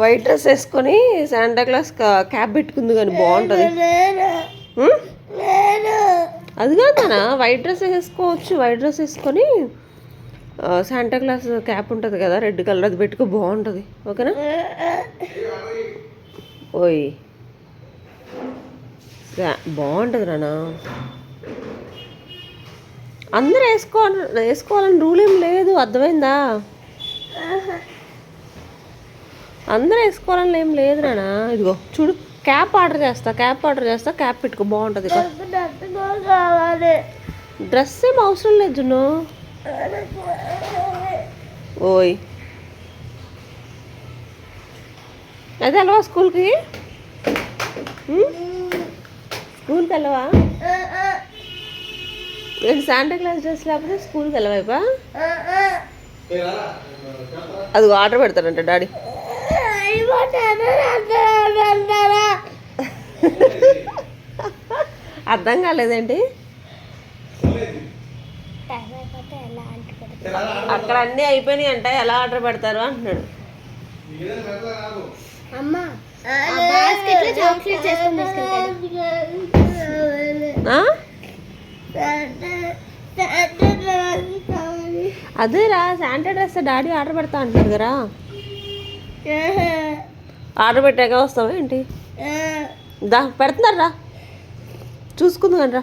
White dress వేసుకొని Santa Claus cap పెట్టుకుంది కానీ బాగుంటుంది. అది కాదనా వైట్ డ్రెస్ వేసుకోవచ్చు. వైట్ డ్రెస్ వేసుకొని శాంటా క్లాస్ క్యాప్ ఉంటుంది కదా రెడ్ కలర్, అది పెట్టుకో బాగుంటుంది. ఓకేనా? ఓయ్ బాగుంటుంది నాన్న. అందరూ వేసుకోవాలని రూల్ ఏం లేదు, అర్థమైందా? అందరూ వేసుకోవాలని ఏం లేదు నాన్న. ఇదిగో చూడు, క్యాప్ ఆర్డర్ చేస్తా, క్యాప్ పెట్టుకో బాగుంటుంది. డ్రెస్ ఏం అవసరం లేదు జున్ను. ఓయ్ అయితే వెళ్ళవా స్కూల్కి? స్కూల్కి వెళ్ళవా? ఏంటి శాంటా క్లాస్ డ్రెస్ లేకపోతే స్కూల్కి వెళ్ళవైపా? అది ఆర్డర్ పెడతానంట డాడీ. అర్థం కాలేదేంటి? అక్కడ అన్నీ అయిపోయినాయి అంట, ఎలా ఆర్డర్ పెడతారు అంటున్నాడు. అదేరా శాంటా డ్రెస్ డాడీ ఆర్డర్ పెడతా అంటున్నారు కదా. ఆర్డర్ పెట్టాక వస్తావా ఏంటి? దా పెడుతున్నారా, చూసుకుంది కండ్రా.